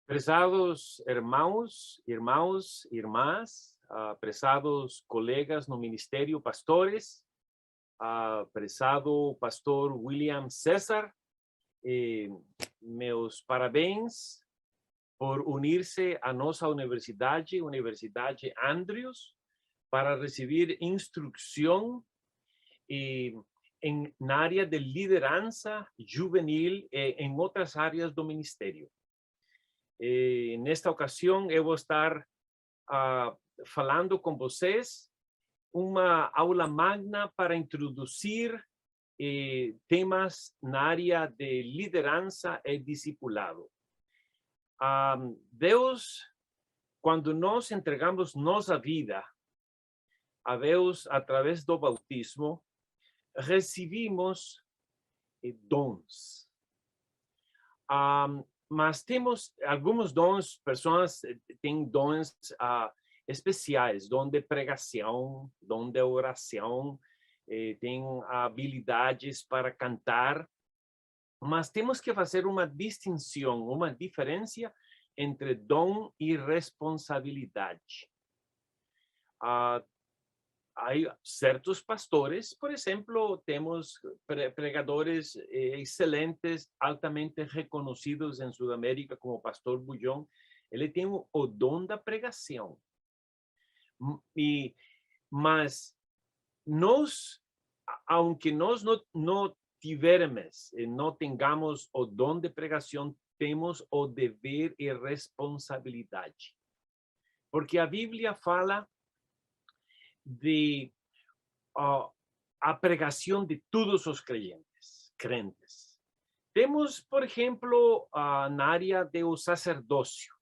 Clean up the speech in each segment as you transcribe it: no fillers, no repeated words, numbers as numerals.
Prezados irmãos, prezados colegas no ministério, pastores, prezado pastor William César, meus parabéns por unir-se à nossa universidade, Universidade Andrews, para receber instrução na área de liderança juvenil e em outras áreas do ministério. Nesta ocasião, eu vou estar falando com vocês uma aula magna para introduzir temas na área de liderança e discipulado. Deus, quando nós entregamos nossa vida a Deus através do bautismo, recebemos dons. Mas temos alguns dons, pessoas têm dons especiais, dom de pregação, dom de oração, têm habilidades para cantar, mas temos que fazer uma distinção, uma diferença entre dom e responsabilidade. Há certos pastores, por exemplo, temos pregadores excelentes, altamente reconhecidos em Sudamérica, como o pastor Bullón. Ele tem o dom da pregação. Mas nós, aunque nós não tivermos, não tengamos o dom de pregação, temos o dever e responsabilidade. Porque a Bíblia fala de a pregação de todos os crentes. Temos, por exemplo, na área do sacerdócio.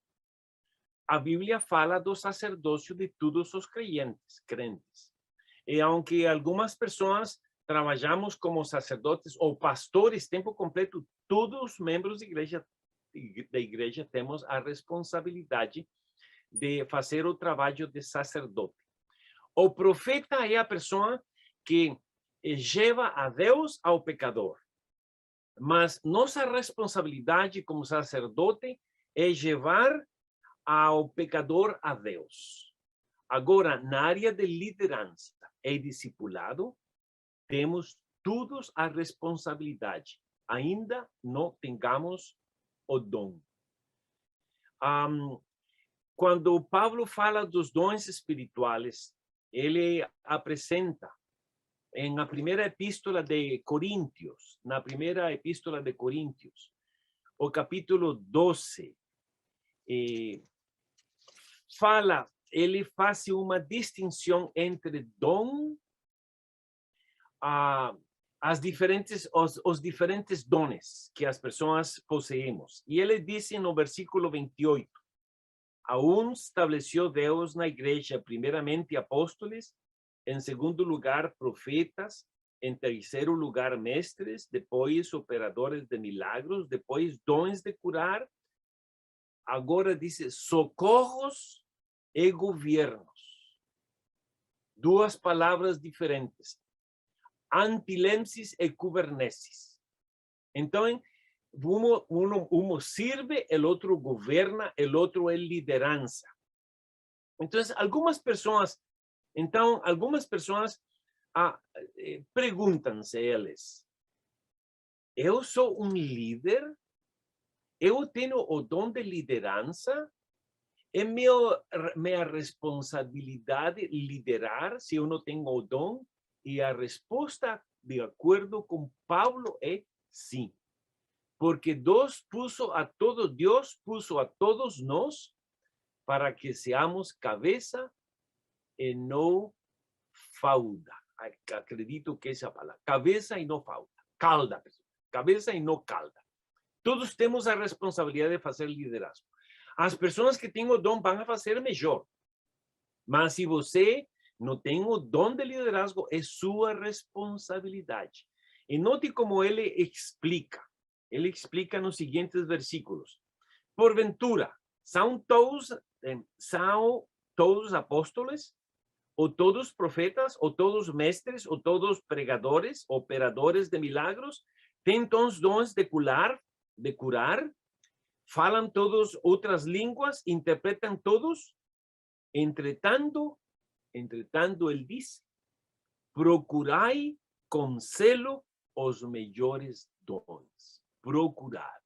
A Bíblia fala do sacerdócio de todos os crentes. E aunque algumas pessoas trabalhamos como sacerdotes ou pastores tempo completo, todos os membros da igreja temos a responsabilidade de fazer o trabalho de sacerdote. O profeta é a pessoa que leva a Deus ao pecador. Mas nossa responsabilidade como sacerdote é levar ao pecador a Deus. Agora, na área de liderança e discipulado, temos todos a responsabilidade. Ainda não tengamos o dom. Quando Paulo fala dos dons espirituais, ele apresenta na primeira epístola de Coríntios, o capítulo 12, ele faz uma distinção entre dom, os diferentes dones que as pessoas possuímos. E ele diz no versículo 28, a uns estabeleceu Deus na igreja, primeiramente apóstolos, em segundo lugar profetas, em terceiro lugar mestres, depois operadores de milagros, depois dons de curar. Agora diz socorros e governos. Duas palavras diferentes. Antilensis e kubernesis. Então, uno sirve, el otro gobierna, el otro es liderança. Entonces, algumas pessoas perguntam-se eles, eu sou líder? Eu tenho o dom de liderança? É minha responsabilidade liderar se eu não tenho o dom? E a resposta, de acordo com Paulo, é sim. Porque Deus puso a todos nós para que seamos cabeça e não fauda. Acredito que essa palavra, cabeça e não fauda. Calda, cabeça e não calda. Todos temos a responsabilidade de fazer liderazgo. As pessoas que têm o dom vão fazer melhor. Mas se você não tem o dom de liderazgo, é sua responsabilidade. E note como ele explica. Ele explica nos seguintes versículos. Porventura, são todos apóstolos, ou todos profetas, ou todos mestres, ou todos pregadores, operadores de milagros? Têm todos dons de curar? ¿Falan todos otras lenguas? ¿Interpretan todos? Entretanto, él dice, procurai con celo os mejores dons. Procurar.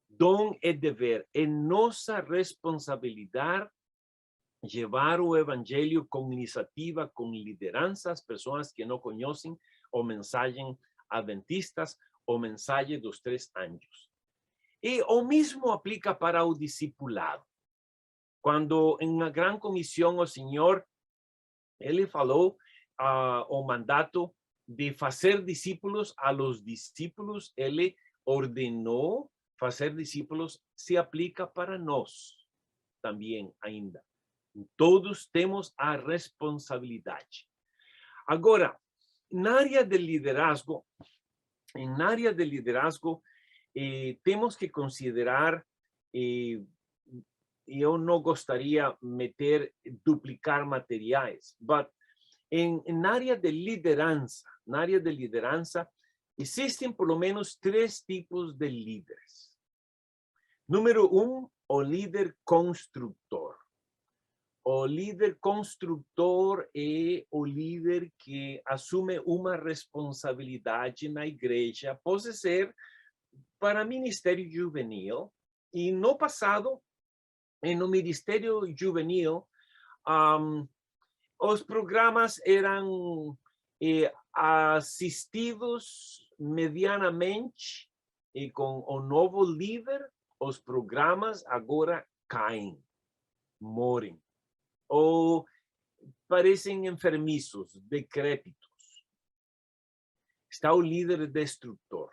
Don é dever, é nossa responsabilidade llevar o evangelho com iniciativa, com liderança, as pessoas que não conhecem o mensagem adventistas, o mensagem dos 3 anos. E o mesmo aplica para o discipulado. Quando em uma grande comissão o Senhor, ele falou o mandato de fazer discípulos, a los discípulos ele ordenou fazer discípulos, se aplica para nós também ainda. Todos temos a responsabilidade. Agora, na área de liderazgo, temos que considerar, eu não gostaria de duplicar materiais, mas na área de liderança, existem pelo menos 3 tipos de líderes. Número 1, o líder construtor. O líder construtor é o líder que assume uma responsabilidade na igreja, pode ser para ministério juvenil, e no passado, no ministério juvenil, os programas eram assistidos medianamente, e com o novo líder, os programas agora caem, morrem, ou parecem enfermizos, decrépitos. Está o líder destrutor.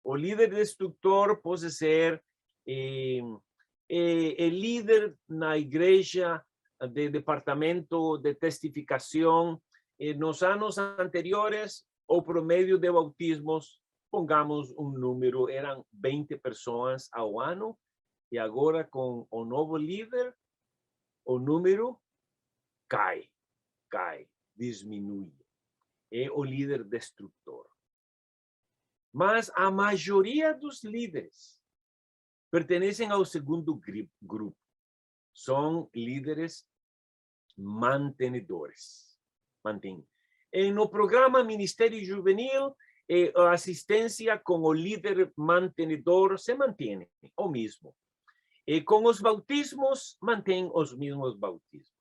O líder destrutor pode ser o líder na igreja de departamento de testificação. Nos anos anteriores, o promédio de bautismos, pongamos um número, eram 20 pessoas ao ano, e agora com o novo líder, o número cai, diminui. É o líder destrutor. Mas a maioria dos líderes pertencem ao segundo grupo. São líderes mantenedores. No programa Ministério Juvenil, a assistência com o líder mantenedor se mantém o mesmo. E com os bautismos, mantém os mesmos bautismos.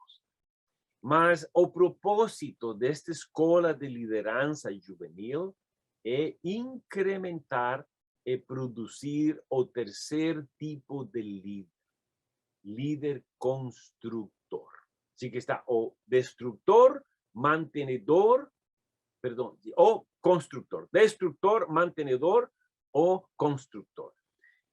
Mas o propósito desta escola de liderança juvenil é incrementar e produzir o terceiro tipo de líder, líder construtor. Así que está o destructor, mantenedor, perdão, o construtor, destructor, mantenedor ou construtor.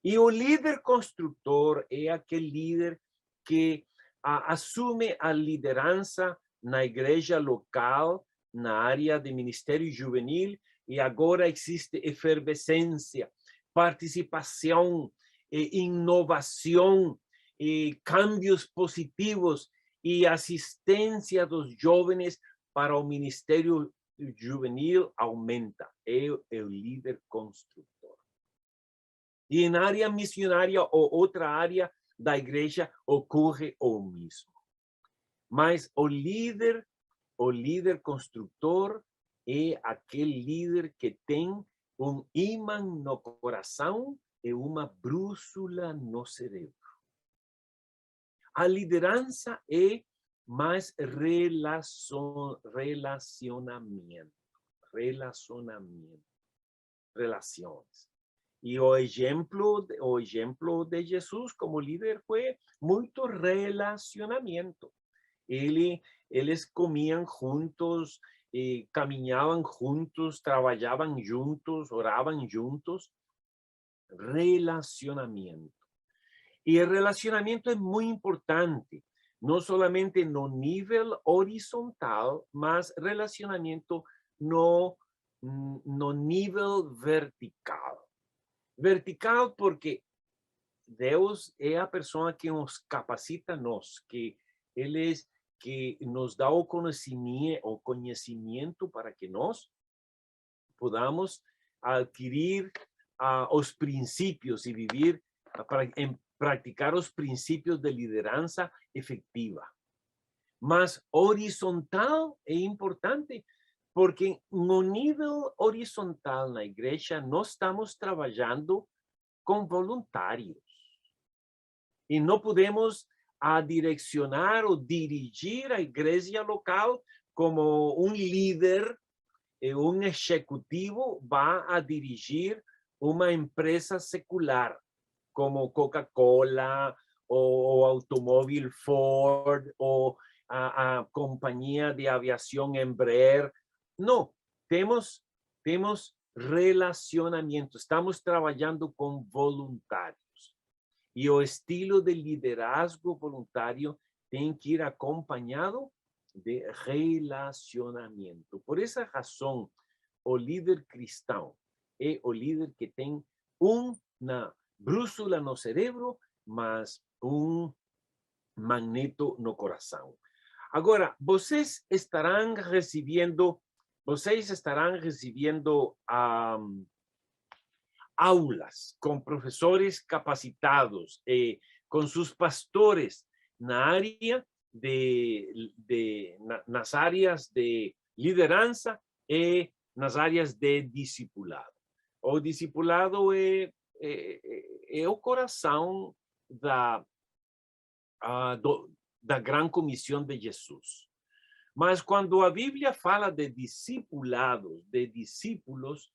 E o líder construtor é aquele líder que assume a liderança na igreja local, na área de ministério juvenil, e agora existe efervescência, participação, inovação, cambios positivos e assistência dos jovens para o ministério juvenil aumenta. É o líder construtor. E na área missionária ou outra área da igreja ocorre o mesmo. Mas o líder construtor é aquele líder que tem um imã no coração e uma brúxula no cérebro. A liderança é mais relações. E o exemplo de Jesus como líder foi muito relacionamento. Eles comiam juntos, caminhavam juntos, trabalhavam juntos, oravam juntos. Relacionamento. E o relacionamento é muito importante, não somente no nível horizontal, mas relacionamento no nível vertical. Vertical porque Deus é a pessoa que nos capacita que que nos dá o conhecimento para que nós podamos adquirir os princípios e viver en practicar los principios de lideranza efectiva. Mas horizontal es importante, porque no nível horizontal na igreja nós estamos trabalhando com voluntários. E não podemos direcionar ou dirigir a igreja local como um líder, um executivo vai a dirigir uma empresa secular, como Coca-Cola, ou automóvel Ford, ou a companhia de aviação Embraer. Não, temos relacionamento, estamos trabalhando com voluntários. E o estilo de liderazgo voluntário tem que ir acompanhado de relacionamento. Por essa razão, o líder cristão é o líder que tem uma brújula no cérebro, mas magneto no coração. Agora, vocês estarão recebendo aulas com professores capacitados, com seus pastores na área nas áreas de liderança e nas áreas de discipulado. O discipulado é o coração da Gran Comissão de Jesus. Mas quando a Bíblia fala de discipulados, de discípulos,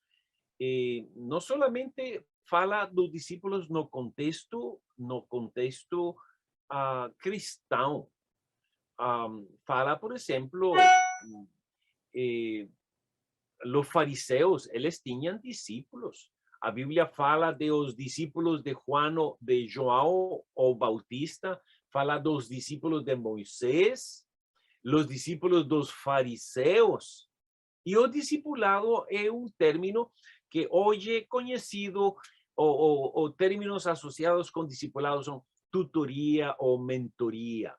não solamente fala dos discípulos no contexto cristão. Fala, por exemplo, os fariseus, eles tinham discípulos. A Bíblia fala dos discípulos de João o Bautista, fala dos discípulos de Moisés, os discípulos dos fariseus. E o discipulado é um término que hoje é conhecido, ou términos associados com discipulado são tutoria ou mentoria.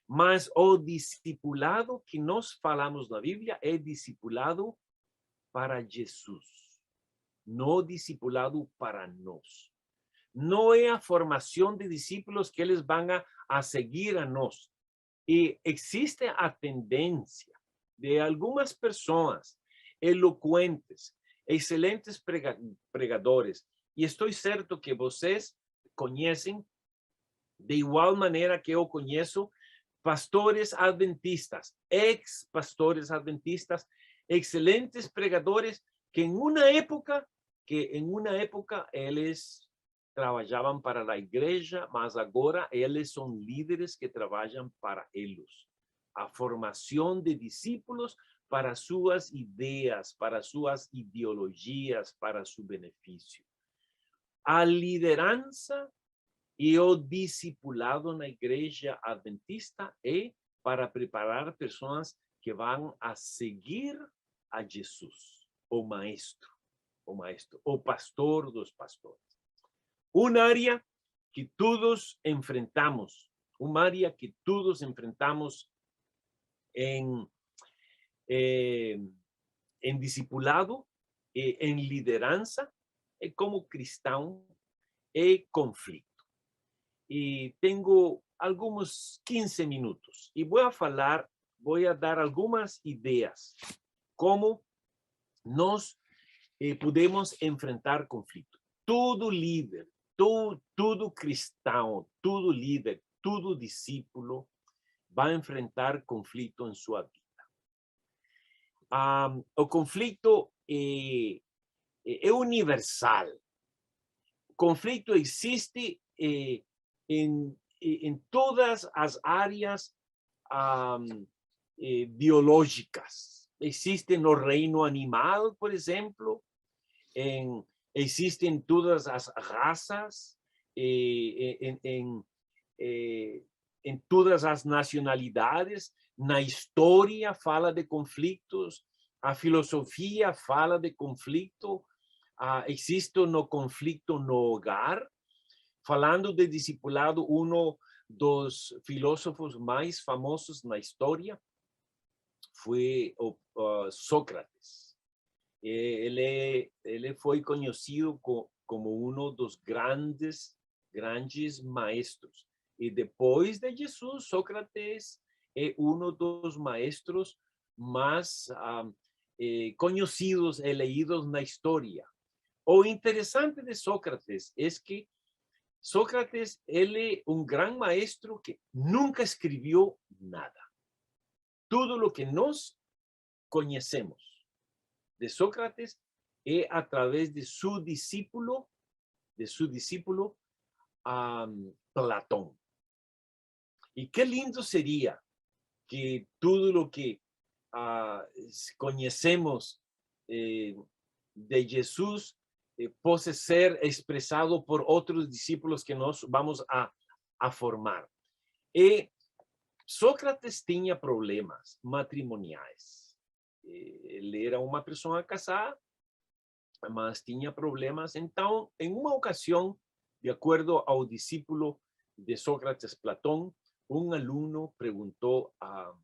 Mas o discipulado que nós falamos na Bíblia é discipulado para Jesus, não discipulado para nós. Não é a formação de discípulos que eles vão a seguir a nós. E existe a tendência de algumas pessoas eloquentes, excelentes pregadores, e estou certo que vocês conhecem, de igual maneira que eu conheço, pastores adventistas, ex-pastores adventistas, excelentes pregadores que en una época eles trabalhavam para a igreja, mas agora eles são líderes que trabalham para eles. A formação de discípulos para suas ideias, para suas ideologias, para seu benefício. A liderança e o discipulado na igreja adventista é para preparar pessoas que vão a seguir a Jesus, o maestro, o pastor dos pastores. Uma área que todos enfrentamos, em discipulado, em liderança, como cristão, é conflito. E tenho alguns 15 minutos e vou a dar algumas ideias como nós podemos enfrentar conflito. Todo líder, todo cristão, todo líder, todo discípulo vai enfrentar conflito em sua vida. O conflito é universal. O conflito existe em todas as áreas biológicas. Existe no reino animal, por exemplo, existe em todas as raças, em todas as nacionalidades. Na história fala de conflitos, a filosofia fala de conflito, existe no conflito no hogar. Falando de discipulado, um dos filósofos mais famosos na história foi Sócrates. Ele foi conhecido como um dos grandes grandes maestros. E depois de Jesus, Sócrates é um dos maestros mais conhecidos e leídos na história. O interessante de Sócrates é que Sócrates, ele é um grande maestro que nunca escreveu nada. Tudo o que nós conhecemos de Sócrates é a través de seu discípulo Platón. E que lindo seria que tudo o que conhecemos de Jesus possa ser expressado por outros discípulos que nós vamos a formar. E Sócrates tinha problemas matrimoniais. Ele era uma pessoa casada, mas tinha problemas. Então, em uma ocasião, de acordo ao discípulo de Sócrates, Platón, um aluno perguntou a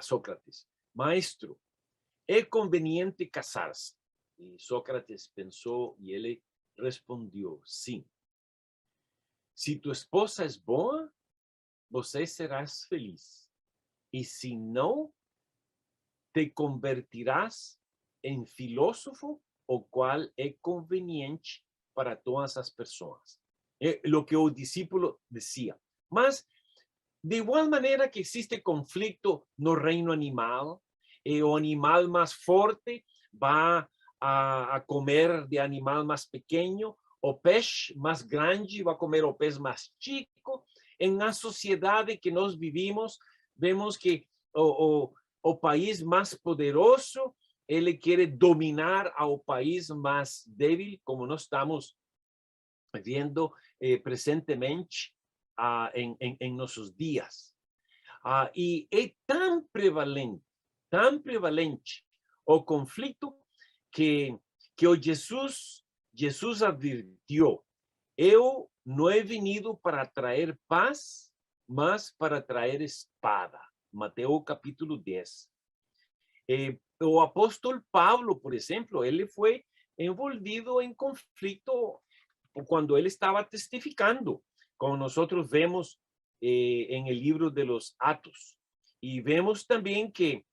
Sócrates: maestro, ¿é conveniente casar-se? E Sócrates pensou e ele respondeu: sim. Se tu esposa é boa, você serás feliz. E se não, te convertirás em filósofo, o qual é conveniente para todas as pessoas. É o que o discípulo dizia. Mas, de igual maneira que existe conflito no reino animal, o animal mais forte vai a comer de animal mais pequeno, o peixe mais grande vai comer o peixe mais chico. Na sociedade que nós vivimos, vemos que o país mais poderoso, ele quer dominar ao país mais débil, como nós estamos vendo presentemente em nossos dias. E é tão prevalente o conflito que o Jesus advirtiu: eu não he venido para trazer paz, mas para trazer espada. Mateus capítulo 10. O apóstolo Pablo, por exemplo, ele foi envolvido em conflito quando ele estava testificando, como nós vemos em el libro de los Atos. E vemos também que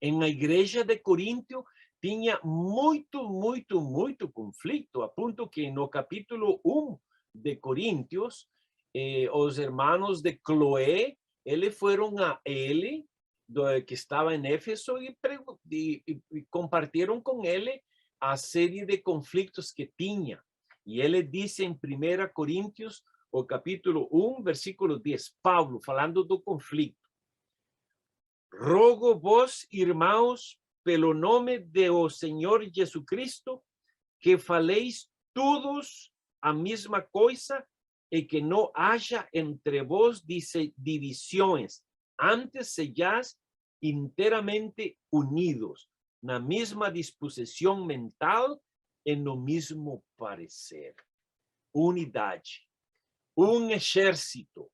na igreja de Coríntio tinha muito conflito, a ponto que no capítulo 1 de Coríntios, os hermanos de Cloé, eles foram a ele, que estava em Éfeso, e compartilharam com ele a série de conflitos que tinha. E ele disse em 1 Coríntios, o capítulo 1, versículo 10, Paulo, falando do conflito: rogo vos, irmãos, pelo nome de o Senhor Jesucristo, que faleis todos a mesma coisa e que não haja entre vos divisões, antes sejais inteiramente unidos, na mesma disposição mental e no mesmo parecer. Unidade. Um exército,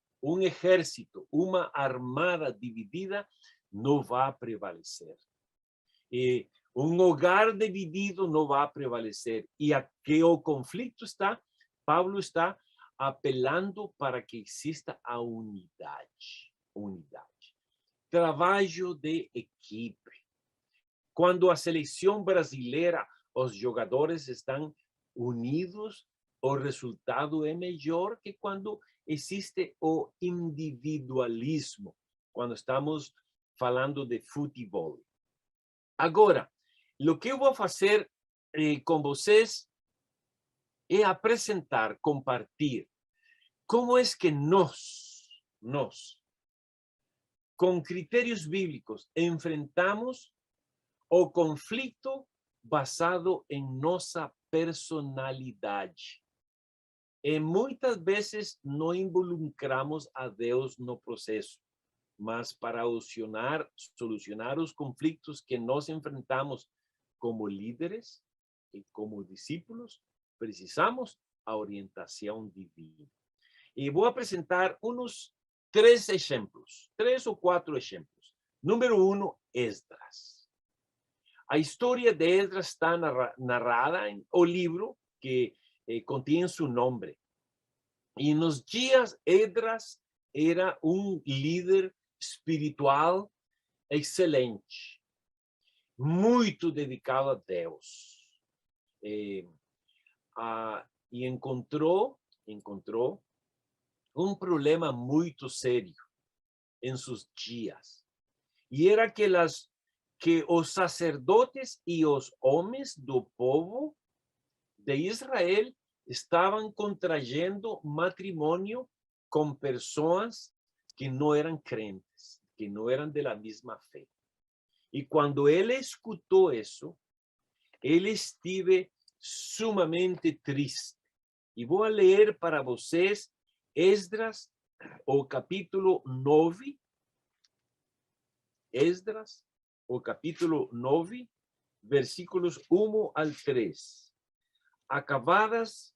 uma armada dividida não vai prevalecer. E um hogar dividido não vai prevalecer. E aqui o conflito está, Paulo está apelando para que exista a unidade. Trabalho de equipe. Quando a seleção brasileira, os jogadores estão unidos, o resultado é melhor que quando existe o individualismo, quando estamos falando de futebol. Agora, o que eu vou fazer com vocês é apresentar, compartilhar como é que nós, com critérios bíblicos, enfrentamos o conflito basado em nossa personalidade. E muitas vezes não involucramos a Deus no processo, mas para solucionar os conflitos que nós enfrentamos como líderes e como discípulos, precisamos a orientação divina. E vou apresentar uns 3 exemplos, 3 ou 4 exemplos. Número 1, Esdras. A história de Esdras está narrada em o livro que contém seu nome. Y en los días, Esdras era un líder espiritual excelente, muito dedicado a Deus. E encontrou um problema muito sério em seus dias. E era que os sacerdotes e os homens do povo de Israel estavam contrayendo matrimônio com pessoas que não eram crentes, que não eram de la mesma fé. E quando ele escutou isso, ele esteve sumamente triste. E vou ler para vocês Esdras, o capítulo 9. Esdras, o capítulo 9, versículos 1 al 3. Acabadas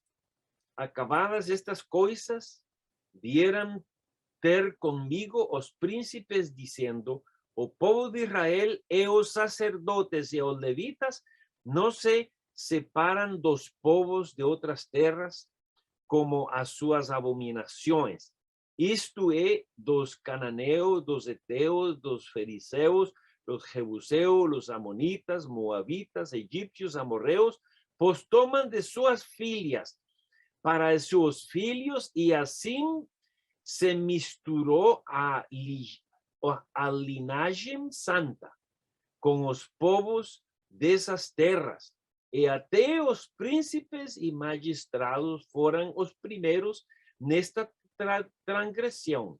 estas coisas, vieram ter comigo os príncipes, dizendo: o povo de Israel e os sacerdotes e os levitas não se separam dos povos de outras terras como as suas abominações. Isto é, dos cananeus, dos heteus, dos fariseus, dos jebuseus, los amonitas, moabitas, egípcios, amorreus, pois tomam de suas filhas para seus filhos, e assim se misturou a linhagem santa com os povos dessas terras, e até os príncipes e magistrados foram os primeiros nesta transgressão.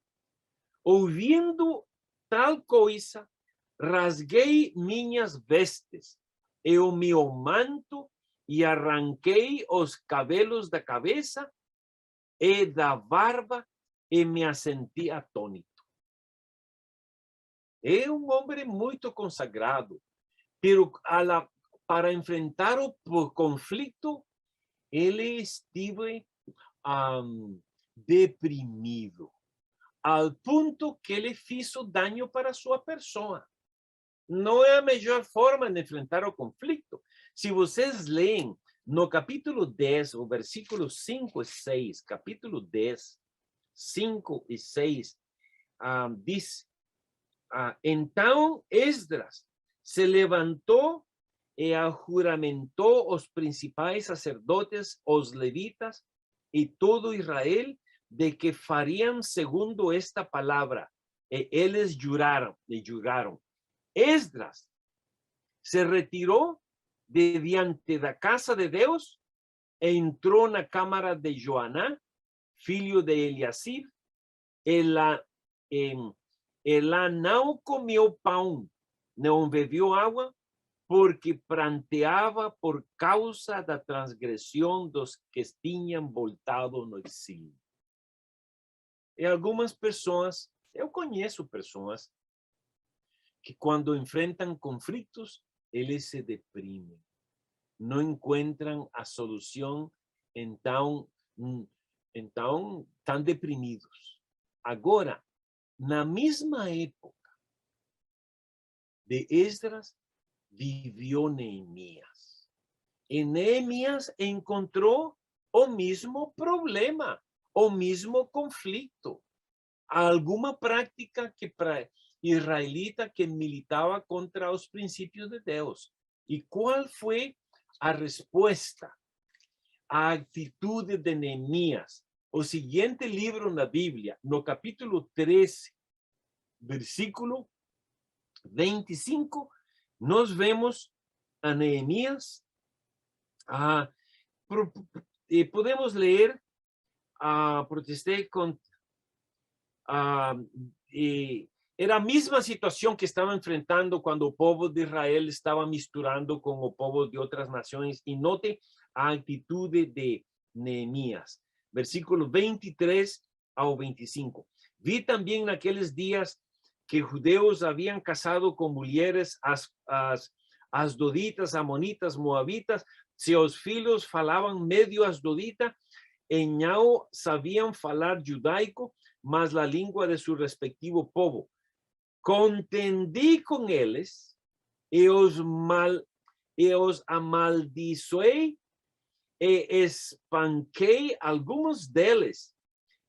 Ouvindo tal coisa, rasguei minhas vestes e o meu manto, e arranquei os cabelos da cabeça e da barba, e me assenti atônito. É um homem muito consagrado, pero para enfrentar o conflito, ele esteve deprimido, ao ponto que ele fez dano para sua pessoa. Não é a melhor forma de enfrentar o conflito. Se vocês leem no capítulo 10, o versículo 5 e 6, capítulo 10, 5 e 6, diz: então Esdras se levantou e juramentou os principais sacerdotes, os levitas e todo Israel, de que fariam segundo esta palavra. E eles juraram. Esdras se retirou de diante da casa de Deus e entrou na câmara de Joaná, filho de Eliasib. Ela não comeu pão, não bebeu água, porque pranteava por causa da transgressão dos que tinham voltado no exílio. E algumas pessoas, eu conheço pessoas que quando enfrentam conflitos, eles se deprimem, não encontram a solução, então estão deprimidos. Agora, na mesma época de Esdras, vivió Neemías. E Neemías encontrou o mesmo problema, o mesmo conflito. Alguma prática que para israelita que militava contra os princípios de Deus. E qual foi a resposta? A atitude de Neemías. O seguinte livro na Bíblia, no capítulo 13, versículo 25, nós vemos a Neemías, podemos ler, protestei contra, era a mesma situação que estava enfrentando quando o povo de Israel estava misturando com o povo de outras nações, e note a atitude de Neemías. Versículo 23 ao 25. Vi também naqueles dias que judeus haviam casado com mulheres asdoditas, amonitas, moabitas. Seus filhos falavam medio asdodita e não sabiam falar judaico, mas a língua de seu respectivo povo. Contendi com eles e os amaldiçoei e espanquei alguns deles,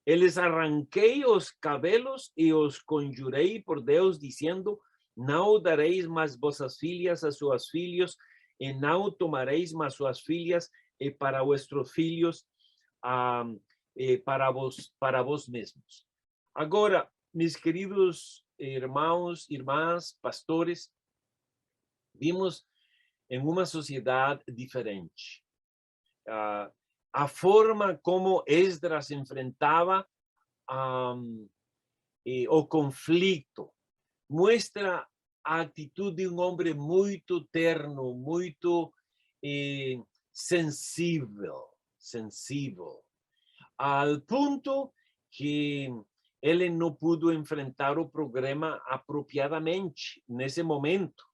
E les arranquei os cabelos e os conjurei por Deus, dizendo: não dareis mais vossas filhas a seus filhos, e não tomareis mais suas filhas para vuestros filhos, para vós mesmos. Agora, mis queridos irmãos, irmãs, pastores, vimos em uma sociedade diferente. A forma como Esdras enfrentava o conflito muestra a atitude de um homem muito terno, muito sensível, al ponto que ele não pudo enfrentar o problema apropriadamente nesse momento,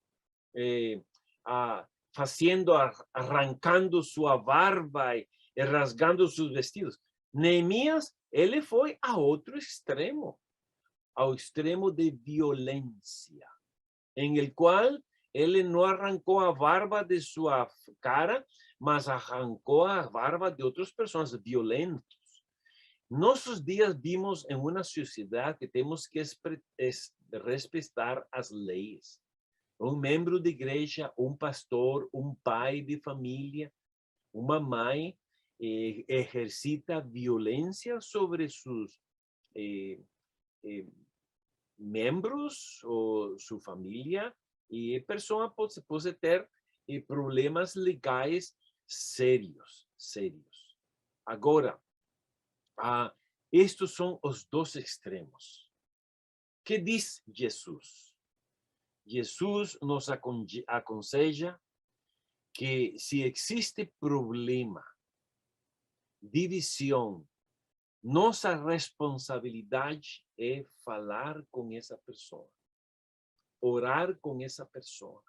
arrancando sua barba e rasgando seus vestidos. Neemias, ele foi a outro extremo, ao extremo de violência, em el qual ele não arrancou a barba de sua cara, mas arrancou a barba de outras pessoas violentas. Nossos dias vimos em uma sociedade que temos que respeitar as leis. Um membro de igreja, um pastor, um pai de família, uma mãe exercita violência sobre seus membros ou sua família, e a pessoa pode ter problemas legais sérios. Agora, estes são os dois extremos. O que diz Jesus? Jesus nos aconselha que se existe problema, divisão, nossa responsabilidade é falar com essa pessoa, orar com essa pessoa.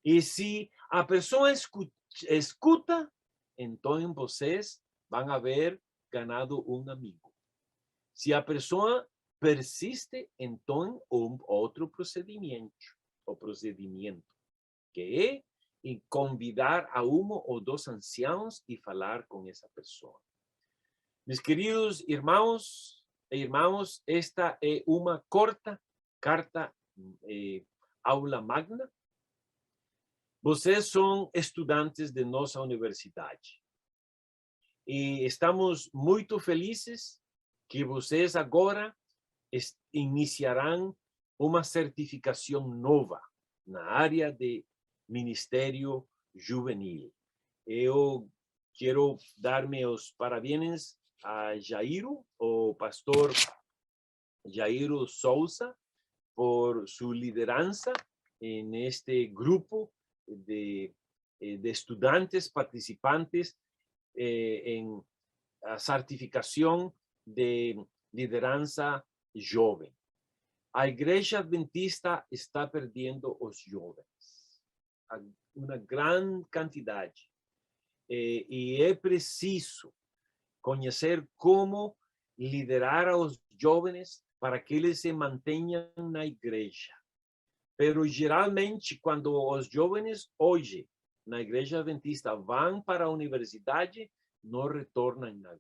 E se a pessoa escuta, então vocês vão haver ganado um amigo. Se a pessoa persiste, então outro procedimento, que é convidar a um ou dois anciãos e falar com essa pessoa. Meus queridos irmãos e irmãs, esta é uma corta carta aula magna. Vocês são estudantes de nossa universidade. E estamos muito felizes que vocês agora iniciarão uma certificação nova na área de Ministério Juvenil. Eu quero dar meus parabéns a Jairo, o pastor Jairo Souza, por sua liderança neste grupo de estudantes participantes em a certificação de liderança jovem. A Igreja Adventista está perdendo os jovens, uma grande quantidade, e é preciso conhecer como liderar os jovens para que eles se mantenham na igreja. Pero geralmente, quando os jovens hoje na Igreja Adventista vão para a universidade, não retornam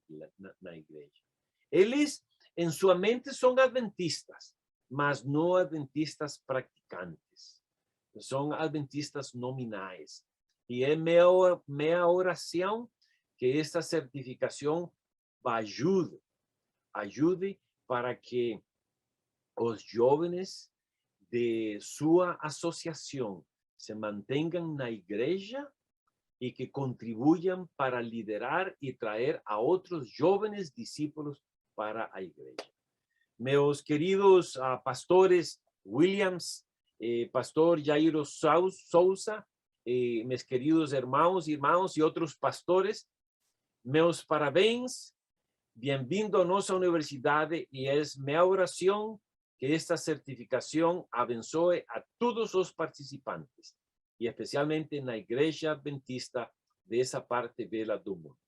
na igreja. Eles, em sua mente, são adventistas, mas não adventistas praticantes. São adventistas nominais. E é minha oração que esta certificação ajude para que os jovens de sua associação se mantenham na igreja e que contribuam para liderar e trazer a outros jovens discípulos para a igreja. Meus queridos pastores Williams, pastor Jairo Souza, meus queridos irmãos e outros pastores, meus parabéns, bem-vindo a nossa universidade, e é minha oração que esta certificação abençoe a todos os participantes, e especialmente na Igreja Adventista dessa parte bela do mundo.